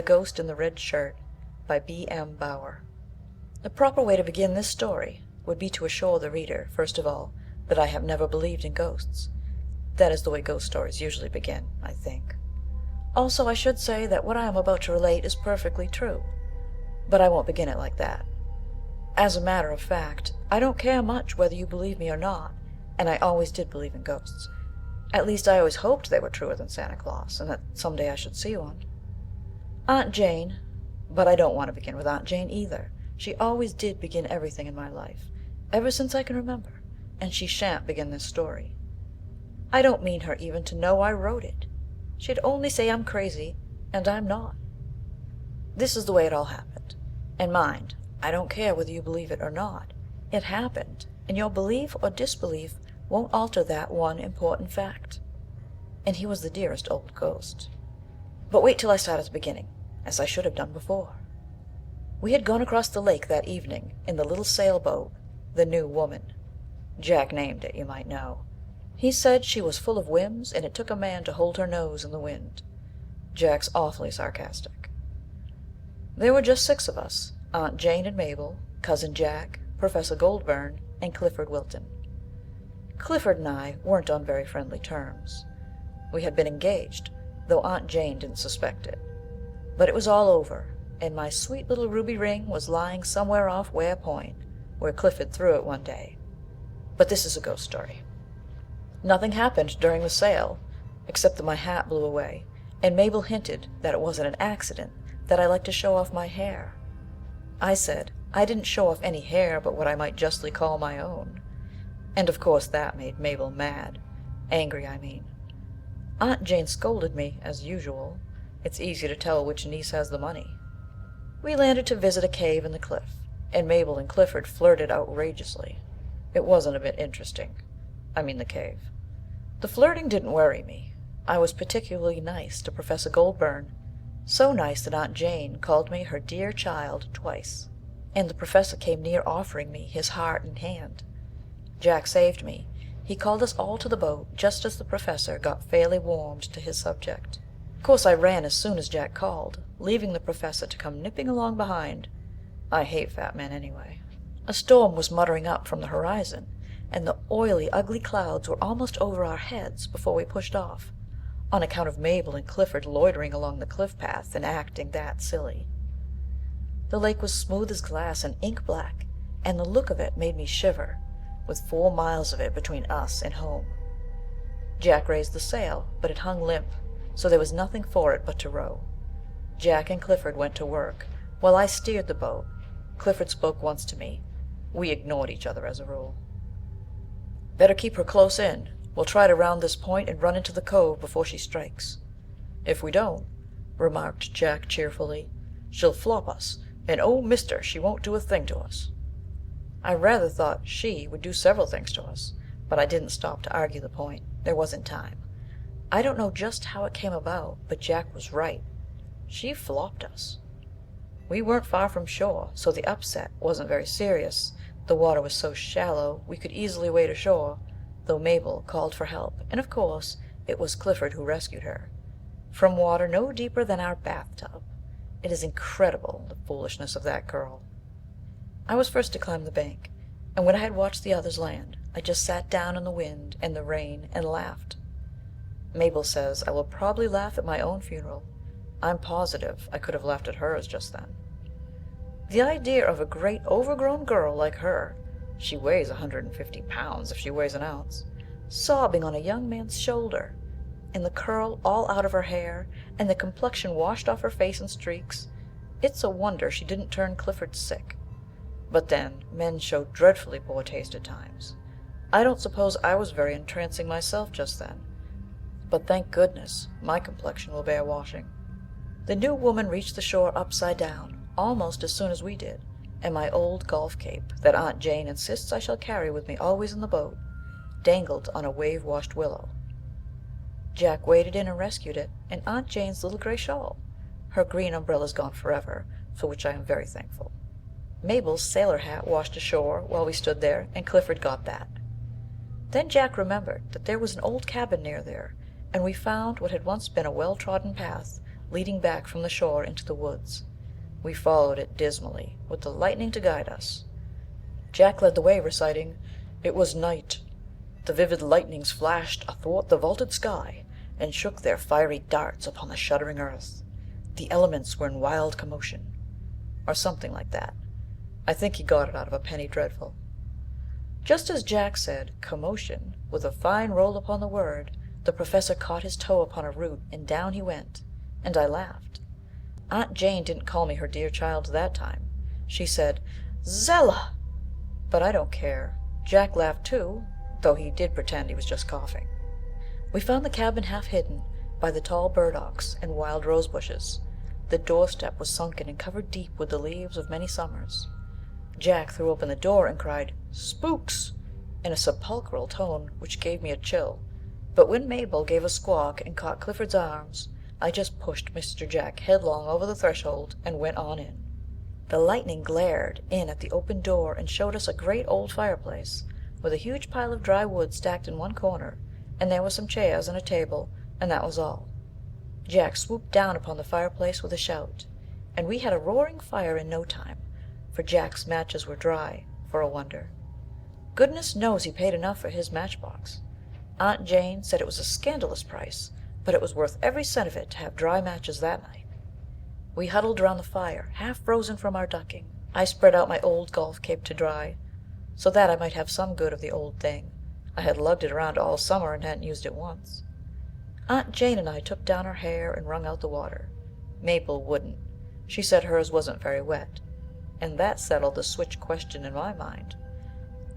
The Ghost in the Red Shirt by B.M. Bauer. The proper way to begin this story would be to assure the reader, first of all, that I have never believed in ghosts. That is the way ghost stories usually begin, I think. Also, I should say that what I am about to relate is perfectly true, but I won't begin it like that. As a matter of fact, I don't care much whether you believe me or not, and I always did believe in ghosts. At least I always hoped they were truer than Santa Claus, and that someday I should see one. Aunt Jane, but I don't want to begin with Aunt Jane either. She always did begin everything in my life, ever since I can remember, and she shan't begin this story. I don't mean her even to know I wrote it. She'd only say I'm crazy, and I'm not. This is the way it all happened. And mind, I don't care whether you believe it or not. It happened, and your belief or disbelief won't alter that one important fact. And he was the dearest old ghost. But wait till I start at the beginning, as I should have done before. We had gone across the lake that evening in the little sailboat, the New Woman. Jack named it, you might know. He said she was full of whims, and it took a man to hold her nose in the wind. Jack's awfully sarcastic. There were just 6 of us, Aunt Jane and Mabel, Cousin Jack, Professor Goldburn, and Clifford Wilton. Clifford and I weren't on very friendly terms. We had been engaged, though Aunt Jane didn't suspect it. But it was all over, and my sweet little ruby ring was lying somewhere off Ware Point, where Clifford threw it one day. But this is a ghost story. Nothing happened during the sail, except that my hat blew away, and Mabel hinted that it wasn't an accident, that I liked to show off my hair. I said I didn't show off any hair but what I might justly call my own. And of course that made Mabel mad. Angry, I mean. Aunt Jane scolded me, as usual. It's easy to tell which niece has the money. We landed to visit a cave in the cliff, and Mabel and Clifford flirted outrageously. It wasn't a bit interesting. I mean the cave. The flirting didn't worry me. I was particularly nice to Professor Goldburn, so nice that Aunt Jane called me her dear child twice, and the professor came near offering me his heart and hand. Jack saved me. He called us all to the boat just as the professor got fairly warmed to his subject. Of course I ran as soon as Jack called, leaving the professor to come nipping along behind. I hate fat men anyway. A storm was muttering up from the horizon, and the oily, ugly clouds were almost over our heads before we pushed off, on account of Mabel and Clifford loitering along the cliff path and acting that silly. The lake was smooth as glass and ink black, and the look of it made me shiver, with 4 miles of it between us and home. Jack raised the sail, but it hung limp, so there was nothing for it but to row. Jack and Clifford went to work, while I steered the boat. Clifford spoke once to me. We ignored each other as a rule. "Better keep her close in. We'll try to round this point and run into the cove before she strikes. If we don't," remarked Jack cheerfully, "she'll flop us, and oh, mister, she won't do a thing to us." I rather thought she would do several things to us, but I didn't stop to argue the point. There wasn't time. I don't know just how it came about, but Jack was right. She flopped us. We weren't far from shore, so the upset wasn't very serious. The water was so shallow we could easily wade ashore, though Mabel called for help, and of course it was Clifford who rescued her, from water no deeper than our bathtub. It is incredible, the foolishness of that girl. I was first to climb the bank, and when I had watched the others land, I just sat down in the wind and the rain and laughed. Mabel says I will probably laugh at my own funeral. I'm positive I could have laughed at hers just then. The idea of a great overgrown girl like her, she weighs 150 pounds if she weighs an ounce, sobbing on a young man's shoulder, and the curl all out of her hair, and the complexion washed off her face in streaks. It's a wonder she didn't turn Clifford sick. But then, men show dreadfully poor taste at times. I don't suppose I was very entrancing myself just then. But thank goodness, my complexion will bear washing. The New Woman reached the shore upside down, almost as soon as we did, and my old golf cape, that Aunt Jane insists I shall carry with me always in the boat, dangled on a wave-washed willow. Jack waded in and rescued it, and Aunt Jane's little gray shawl. Her green umbrella's gone forever, for which I am very thankful. Mabel's sailor hat washed ashore while we stood there, and Clifford got that. Then Jack remembered that there was an old cabin near there, and we found what had once been a well-trodden path leading back from the shore into the woods. We followed it dismally, with the lightning to guide us. Jack led the way, reciting, "It was night. The vivid lightnings flashed athwart the vaulted sky, and shook their fiery darts upon the shuddering earth. The elements were in wild commotion," or something like that. I think he got it out of a penny dreadful. Just as Jack said "commotion," with a fine roll upon the word, the professor caught his toe upon a root, and down he went, and I laughed. Aunt Jane didn't call me her dear child that time. She said, "Zella!" But I don't care. Jack laughed too, though he did pretend he was just coughing. We found the cabin half hidden by the tall burdocks and wild rose bushes. The doorstep was sunken and covered deep with the leaves of many summers. Jack threw open the door and cried, "Spooks!" in a sepulchral tone which gave me a chill, but when Mabel gave a squawk and caught Clifford's arms, I just pushed Mr. Jack headlong over the threshold and went on in. The lightning glared in at the open door and showed us a great old fireplace, with a huge pile of dry wood stacked in one corner, and there were some chairs and a table, and that was all. Jack swooped down upon the fireplace with a shout, and we had a roaring fire in no time, for Jack's matches were dry, for a wonder. Goodness knows he paid enough for his matchbox. Aunt Jane said it was a scandalous price, but it was worth every cent of it to have dry matches that night. We huddled around the fire, half frozen from our ducking. I spread out my old golf cape to dry, so that I might have some good of the old thing. I had lugged it around all summer and hadn't used it once. Aunt Jane and I took down her hair and wrung out the water. Mabel wouldn't. She said hers wasn't very wet, and that settled the switch question in my mind.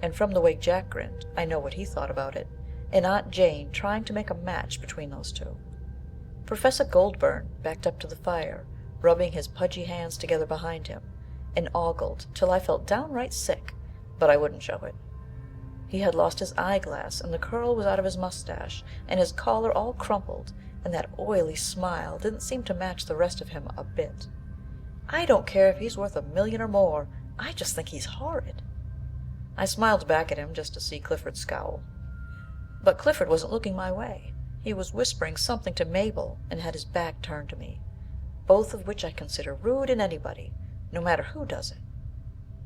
And from the way Jack grinned, I know what he thought about it, and Aunt Jane trying to make a match between those two. Professor Goldburn backed up to the fire, rubbing his pudgy hands together behind him, and ogled till I felt downright sick, but I wouldn't show it. He had lost his eyeglass, and the curl was out of his mustache, and his collar all crumpled, and that oily smile didn't seem to match the rest of him a bit. I don't care if he's worth $1,000,000 or more, I just think he's horrid. I smiled back at him just to see Clifford scowl. But Clifford wasn't looking my way. He was whispering something to Mabel and had his back turned to me, both of which I consider rude in anybody, no matter who does it.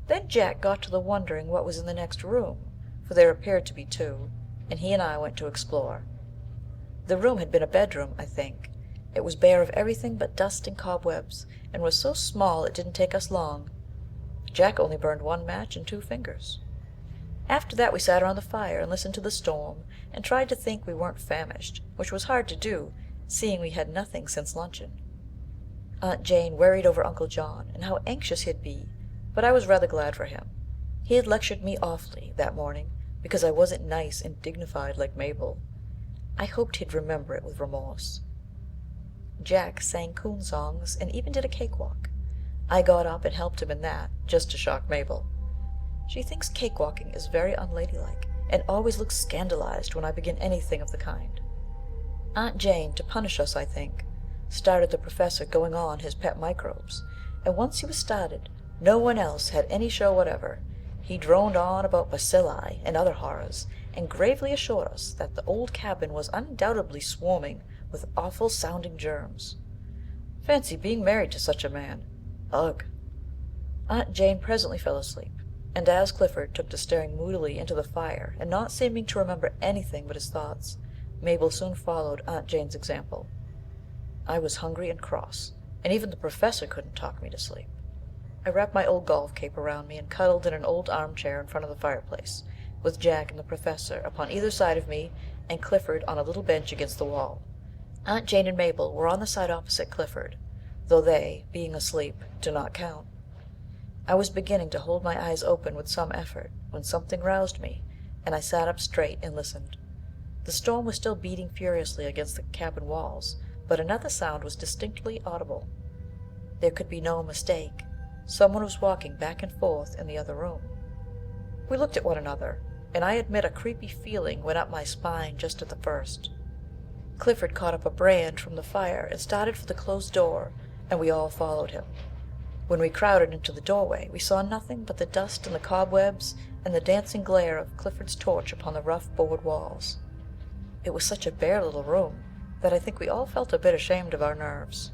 Then Jack got to the wondering what was in the next room, for there appeared to be two, and he and I went to explore. The room had been a bedroom, I think. It was bare of everything but dust and cobwebs, and was so small it didn't take us long. Jack only burned one match and 2 fingers. After that we sat around the fire and listened to the storm, and tried to think we weren't famished, which was hard to do, seeing we had nothing since luncheon. Aunt Jane worried over Uncle John, and how anxious he'd be, but I was rather glad for him. He had lectured me awfully that morning, because I wasn't nice and dignified like Mabel. I hoped he'd remember it with remorse. Jack sang coon songs and even did a cakewalk. I got up and helped him in that, just to shock Mabel. She thinks cakewalking is very unladylike, and always looks scandalized when I begin anything of the kind. Aunt Jane, to punish us, I think, started the professor going on his pet microbes, and once he was started, no one else had any show whatever. He droned on about bacilli and other horrors, and gravely assured us that the old cabin was undoubtedly swarming with awful-sounding germs. Fancy being married to such a man. Ugh! Aunt Jane presently fell asleep, and as Clifford took to staring moodily into the fire and not seeming to remember anything but his thoughts, Mabel soon followed Aunt Jane's example. I was hungry and cross, and even the professor couldn't talk me to sleep. I wrapped my old golf cape around me and cuddled in an old armchair in front of the fireplace, with Jack and the professor upon either side of me and Clifford on a little bench against the wall. Aunt Jane and Mabel were on the side opposite Clifford, though they, being asleep, do not count. I was beginning to hold my eyes open with some effort when something roused me, and I sat up straight and listened. The storm was still beating furiously against the cabin walls, but another sound was distinctly audible. There could be no mistake. Someone was walking back and forth in the other room. We looked at one another, and I admit a creepy feeling went up my spine just at the first. Clifford caught up a brand from the fire and started for the closed door, and we all followed him. When we crowded into the doorway, we saw nothing but the dust and the cobwebs and the dancing glare of Clifford's torch upon the rough board walls. It was such a bare little room that I think we all felt a bit ashamed of our nerves.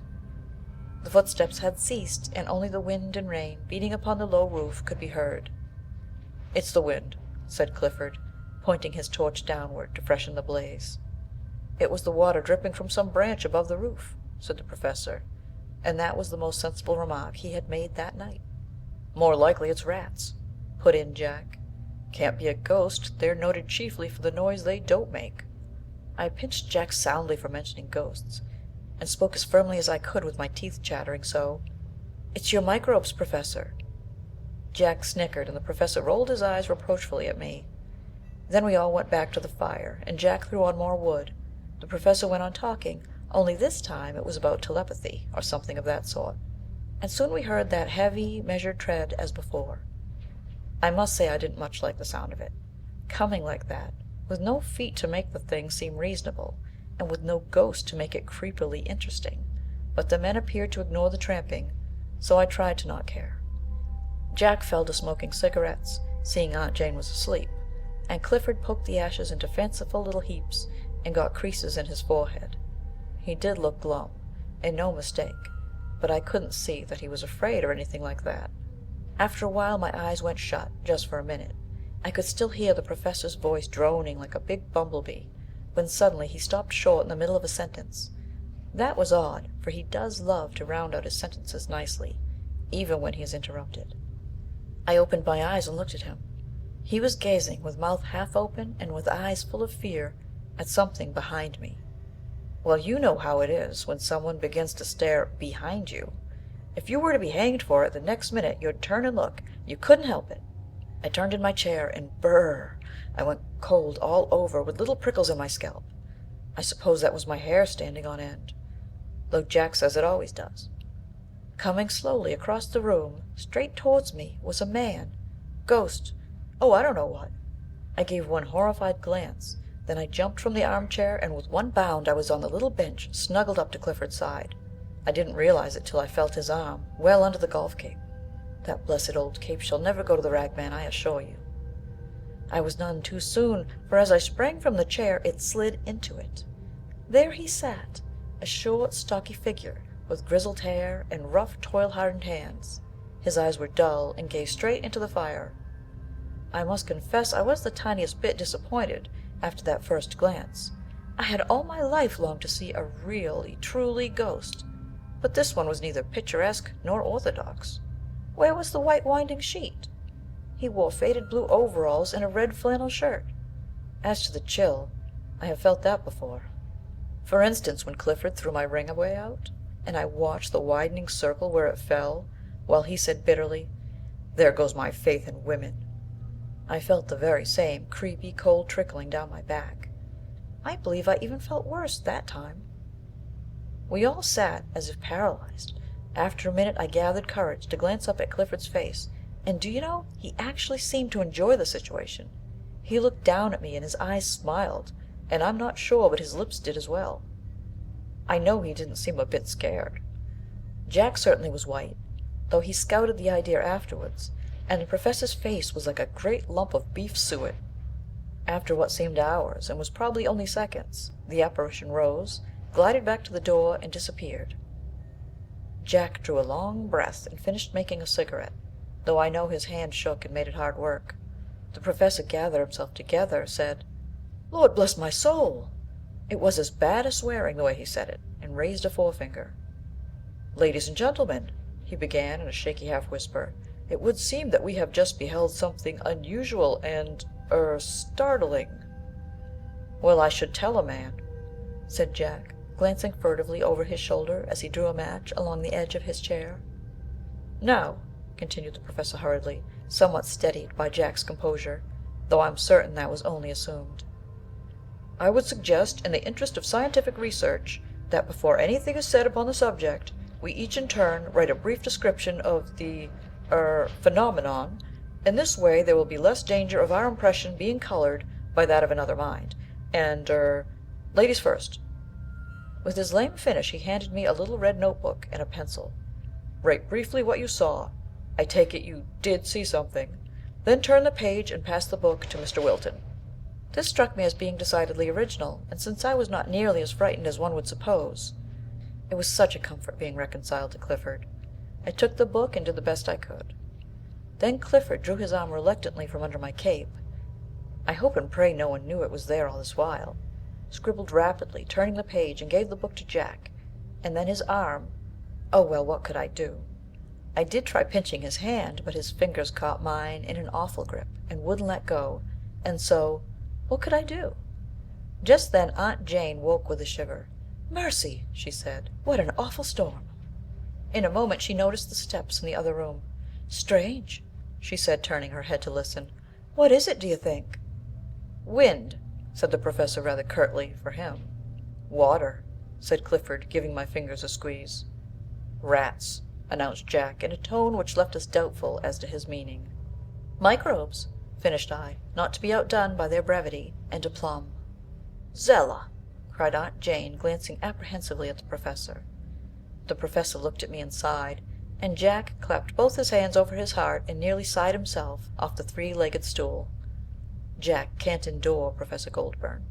The footsteps had ceased, and only the wind and rain beating upon the low roof could be heard. "It's the wind," said Clifford, pointing his torch downward to freshen the blaze. "It was the water dripping from some branch above the roof," said the Professor, and that was the most sensible remark he had made that night. "More likely it's rats," put in Jack. "Can't be a ghost, they're noted chiefly for the noise they don't make." I pinched Jack soundly for mentioning ghosts, and spoke as firmly as I could with my teeth chattering so. "It's your microbes, Professor." Jack snickered, and the Professor rolled his eyes reproachfully at me. Then we all went back to the fire, and Jack threw on more wood. The Professor went on talking, only this time it was about telepathy, or something of that sort, and soon we heard that heavy, measured tread as before. I must say I didn't much like the sound of it, coming like that, with no feet to make the thing seem reasonable, and with no ghost to make it creepily interesting, but the men appeared to ignore the tramping, so I tried to not care. Jack fell to smoking cigarettes, seeing Aunt Jane was asleep, and Clifford poked the ashes into fanciful little heaps and got creases in his forehead. He did look glum, and no mistake, but I couldn't see that he was afraid or anything like that. After a while my eyes went shut, just for a minute. I could still hear the Professor's voice droning like a big bumblebee, when suddenly he stopped short in the middle of a sentence. That was odd, for he does love to round out his sentences nicely, even when he is interrupted. I opened my eyes and looked at him. He was gazing, with mouth half open and with eyes full of fear, at something behind me. Well, you know how it is when someone begins to stare behind you. If you were to be hanged for it, the next minute you'd turn and look. You couldn't help it. I turned in my chair, and brrr, I went cold all over, with little prickles in my scalp. I suppose that was my hair standing on end, though Jack says it always does. Coming slowly across the room, straight towards me, was a man. Ghost. Oh, I don't know what. I gave one horrified glance. Then I jumped from the armchair, and with one bound I was on the little bench, snuggled up to Clifford's side. I didn't realize it till I felt his arm, well under the golf cape. That blessed old cape shall never go to the ragman, I assure you. I was none too soon, for as I sprang from the chair, it slid into it. There he sat, a short, stocky figure, with grizzled hair and rough, toil-hardened hands. His eyes were dull, and gazed straight into the fire. I must confess I was the tiniest bit disappointed after that first glance. I had all my life longed to see a really, truly ghost, but this one was neither picturesque nor orthodox. Where was the white winding sheet? He wore faded blue overalls and a red flannel shirt. As to the chill, I have felt that before. For instance, when Clifford threw my ring away out, and I watched the widening circle where it fell, while he said bitterly, "There goes my faith in women." I felt the very same creepy, cold trickling down my back. I believe I even felt worse that time. We all sat as if paralyzed. After a minute I gathered courage to glance up at Clifford's face, and do you know, he actually seemed to enjoy the situation. He looked down at me and his eyes smiled, and I'm not sure but his lips did as well. I know he didn't seem a bit scared. Jack certainly was white, though he scouted the idea afterwards, and the Professor's face was like a great lump of beef suet. After what seemed hours, and was probably only seconds, the apparition rose, glided back to the door, and disappeared. Jack drew a long breath and finished making a cigarette, though I know his hand shook and made it hard work. The Professor gathered himself together, said, "Lord bless my soul!" It was as bad as swearing the way he said it, and raised a forefinger. "Ladies and gentlemen," he began in a shaky half-whisper, "it would seem that we have just beheld something unusual and, startling." "Well, I should tell a man," said Jack, glancing furtively over his shoulder as he drew a match along the edge of his chair. "Now," continued the Professor hurriedly, somewhat steadied by Jack's composure, though I'm certain that was only assumed, "I would suggest, in the interest of scientific research, that before anything is said upon the subject, we each in turn write a brief description of the, phenomenon. In this way there will be less danger of our impression being colored by that of another mind. And, ladies first." With his lame finish he handed me a little red notebook and a pencil. "Write briefly what you saw. I take it you did see something. Then turn the page and pass the book to Mr. Wilton." This struck me as being decidedly original, and since I was not nearly as frightened as one would suppose, It was such a comfort being reconciled to Clifford. I took the book and did the best I could. Then Clifford drew his arm reluctantly from under my cape. I hope and pray no one knew it was there all this while. Scribbled rapidly, turning the page, and gave the book to Jack. And then his arm... Oh, well, what could I do? I did try pinching his hand, but his fingers caught mine in an awful grip and wouldn't let go, and so, what could I do? Just then Aunt Jane woke with a shiver. "Mercy!" she said. "What an awful storm!" In a moment she noticed the steps in the other room. "Strange," she said, turning her head to listen. "What is it, do you think?" "Wind," said the professor rather curtly for him. "Water," said Clifford, giving my fingers a squeeze. "Rats," announced Jack in a tone which left us doubtful as to his meaning. "Microbes," finished I, not to be outdone by their brevity and aplomb. "Zella!" cried Aunt Jane, glancing apprehensively at the professor. The professor looked at me and sighed, and Jack clapped both his hands over his heart and nearly sighed himself off the three-legged stool. Jack can't endure Professor Goldburn.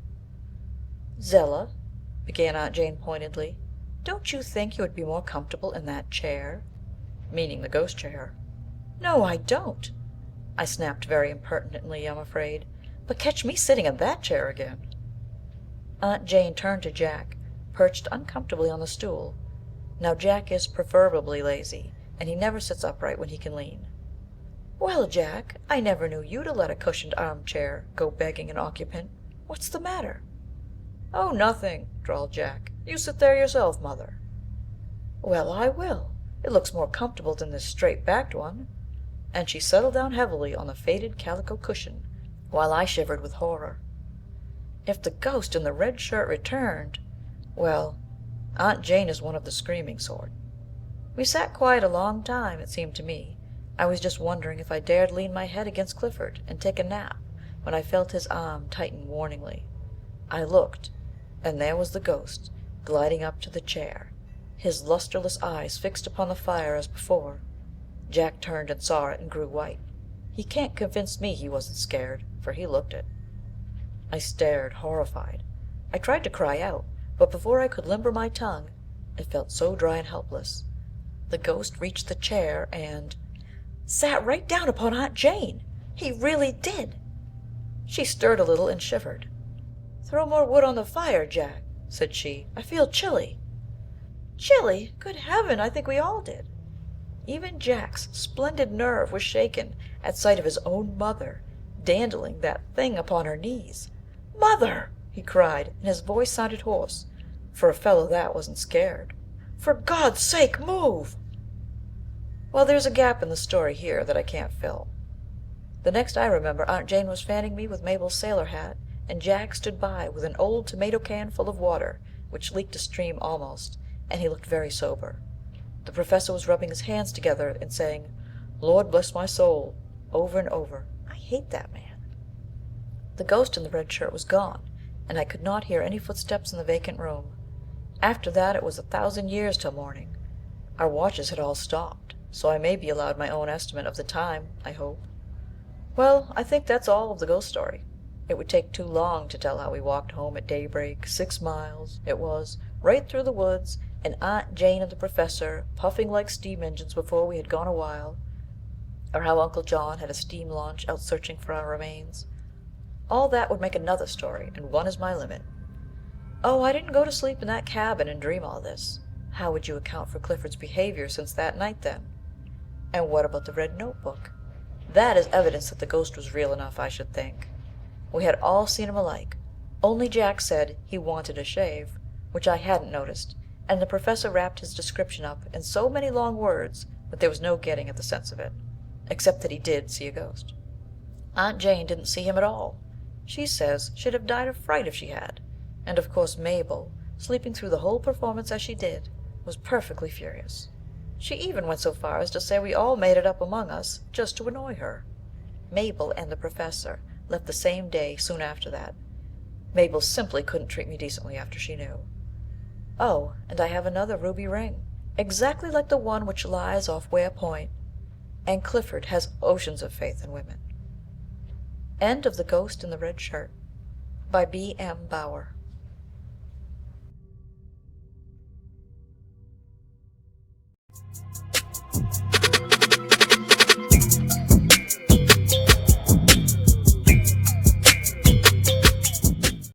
"Zella," began Aunt Jane pointedly, "don't you think you would be more comfortable in that chair?" Meaning the ghost chair. "No, I don't," I snapped very impertinently, I'm afraid. "But catch me sitting in that chair again." Aunt Jane turned to Jack, perched uncomfortably on the stool. Now Jack is proverbially lazy, and he never sits upright when he can lean. "Well, Jack, I never knew you to let a cushioned armchair go begging an occupant. What's the matter?" "Oh, nothing," drawled Jack. "You sit there yourself, mother." "Well, I will. It looks more comfortable than this straight-backed one." And she settled down heavily on the faded calico cushion, while I shivered with horror. If the ghost in the red shirt returned, well, Aunt Jane is one of the screaming sort. We sat quiet a long time, it seemed to me. I was just wondering if I dared lean my head against Clifford and take a nap, when I felt his arm tighten warningly. I looked, and there was the ghost, gliding up to the chair, his lustreless eyes fixed upon the fire as before. Jack turned and saw it and grew white. He can't convince me he wasn't scared, for he looked it. I stared, horrified. I tried to cry out, but before I could limber my tongue, it felt so dry and helpless. The ghost reached the chair and sat right down upon Aunt Jane. He really did. She stirred a little and shivered. "Throw more wood on the fire, Jack," said she. "I feel chilly." Chilly? Good heaven, I think we all did. Even Jack's splendid nerve was shaken at sight of his own mother, dandling that thing upon her knees. "Mother!" he cried, and his voice sounded hoarse, for a fellow that wasn't scared. "For God's sake, move!" Well, there's a gap in the story here that I can't fill. The next I remember, Aunt Jane was fanning me with Mabel's sailor hat, and Jack stood by with an old tomato can full of water, which leaked a stream almost, and he looked very sober. The professor was rubbing his hands together and saying, "Lord bless my soul," over and over. I hate that man. The ghost in the red shirt was gone, and I could not hear any footsteps in the vacant room. After that it was 1,000 years till morning. Our watches had all stopped, so I may be allowed my own estimate of the time, I hope. Well, I think that's all of the ghost story. It would take too long to tell how we walked home at daybreak, 6 miles, it was, right through the woods, and Aunt Jane and the professor puffing like steam engines before we had gone a while, or how Uncle John had a steam launch out searching for our remains. All that would make another story, and one is my limit. Oh, I didn't go to sleep in that cabin and dream all this. How would you account for Clifford's behavior since that night, then? And what about the red notebook? That is evidence that the ghost was real enough, I should think. We had all seen him alike. Only Jack said he wanted a shave, which I hadn't noticed, and the professor wrapped his description up in so many long words that there was no getting at the sense of it, except that he did see a ghost. Aunt Jane didn't see him at all. She says she'd have died of fright if she had, and of course Mabel, sleeping through the whole performance as she did, was perfectly furious. She even went so far as to say we all made it up among us just to annoy her. Mabel and the professor left the same day soon after that. Mabel simply couldn't treat me decently after she knew. Oh, and I have another ruby ring, exactly like the one which lies off Ware Point, and Clifford has oceans of faith in women. End of The Ghost in the Red Shirt by B. M. Bower.